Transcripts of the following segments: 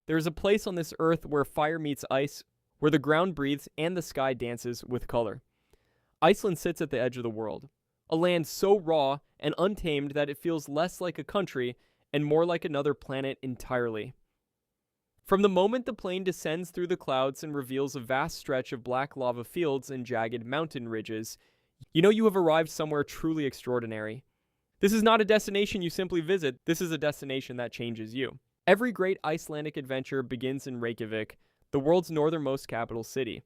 There is a place on this earth where fire meets ice, where the ground breathes and the sky dances with color. Iceland sits at the edge of the world, a land so raw and untamed that it feels less like a country and more like another planet entirely. From the moment the plane descends through the clouds and reveals a vast stretch of black lava fields and jagged mountain ridges, you know you have arrived somewhere truly extraordinary. This is not a destination you simply visit, this is a destination that changes you. Every great Icelandic adventure begins in Reykjavik, the world's northernmost capital city.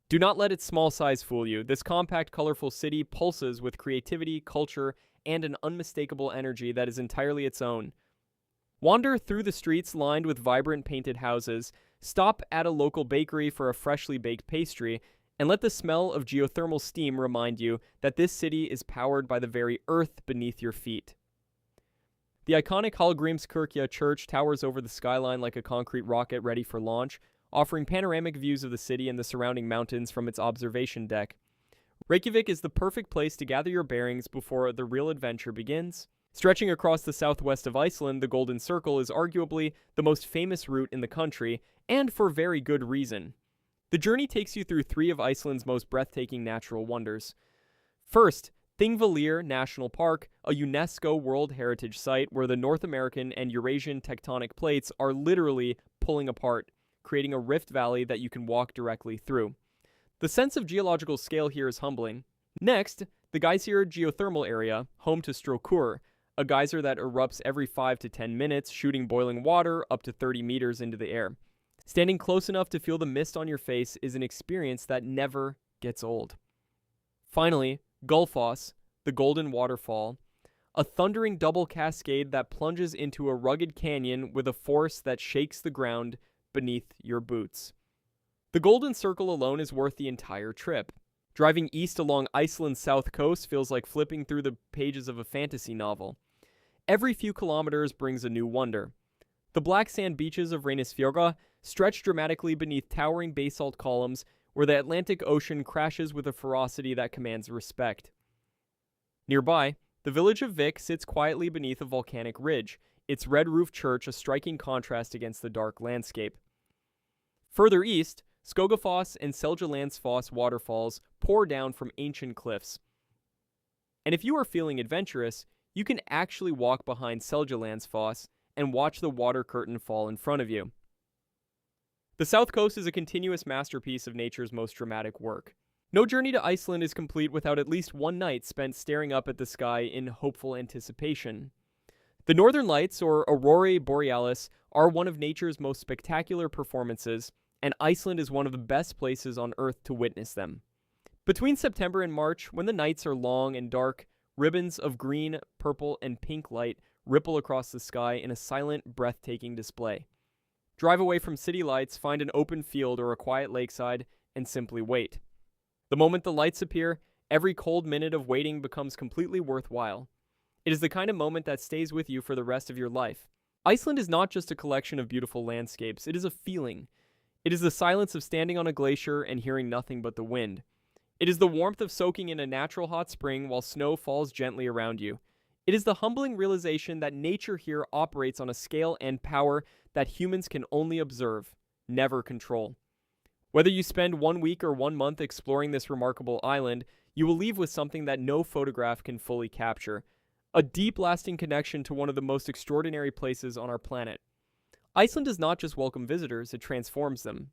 Do not let its small size fool you. This compact, colorful city pulses with creativity, culture, and an unmistakable energy that is entirely its own. Wander through the streets lined with vibrant painted houses, stop at a local bakery for a freshly baked pastry, and let the smell of geothermal steam remind you that this city is powered by the very earth beneath your feet. The iconic Hallgrímskirkja church towers over the skyline like a concrete rocket ready for launch, offering panoramic views of the city and the surrounding mountains from its observation deck. Reykjavik is the perfect place to gather your bearings before the real adventure begins. Stretching across the southwest of Iceland, the Golden Circle is arguably the most famous route in the country, and for very good reason. The journey takes you through three of Iceland's most breathtaking natural wonders. First, Thingvellir National Park, a UNESCO World Heritage Site where the North American and Eurasian tectonic plates are literally pulling apart, creating a rift valley that you can walk directly through. The sense of geological scale here is humbling. Next, the Geysir geothermal area, home to Strokur, a geyser that erupts every 5 to 10 minutes, shooting boiling water up to 30 meters into the air. Standing close enough to feel the mist on your face is an experience that never gets old. Finally, Gullfoss, the Golden Waterfall, a thundering double cascade that plunges into a rugged canyon with a force that shakes the ground beneath your boots. The Golden Circle alone is worth the entire trip. Driving east along Iceland's south coast feels like flipping through the pages of a fantasy novel. Every few kilometers brings a new wonder. The black sand beaches of Reynisfjörður stretch dramatically beneath towering basalt columns where the Atlantic Ocean crashes with a ferocity that commands respect. Nearby, the village of Vik sits quietly beneath a volcanic ridge, its red-roofed church a striking contrast against the dark landscape. Further east, Skogafoss and Seljalandsfoss waterfalls pour down from ancient cliffs. And if you are feeling adventurous, you can actually walk behind Seljalandsfoss and watch the water curtain fall in front of you. The South Coast is a continuous masterpiece of nature's most dramatic work. No journey to Iceland is complete without at least one night spent staring up at the sky in hopeful anticipation. The Northern Lights, or Aurorae Borealis, are one of nature's most spectacular performances, and Iceland is one of the best places on Earth to witness them. Between September and March, when the nights are long and dark, ribbons of green, purple, and pink light ripple across the sky in a silent, breathtaking display. Drive away from city lights, find an open field or a quiet lakeside, and simply wait. The moment the lights appear, every cold minute of waiting becomes completely worthwhile. It is the kind of moment that stays with you for the rest of your life. Iceland is not just a collection of beautiful landscapes, it is a feeling. It is the silence of standing on a glacier and hearing nothing but the wind. It is the warmth of soaking in a natural hot spring while snow falls gently around you. It is the humbling realization that nature here operates on a scale and power that humans can only observe, never control. Whether you spend 1 week or 1 month exploring this remarkable island, you will leave with something that no photograph can fully capture. A deep, lasting connection to one of the most extraordinary places on our planet. Iceland does not just welcome visitors, it transforms them.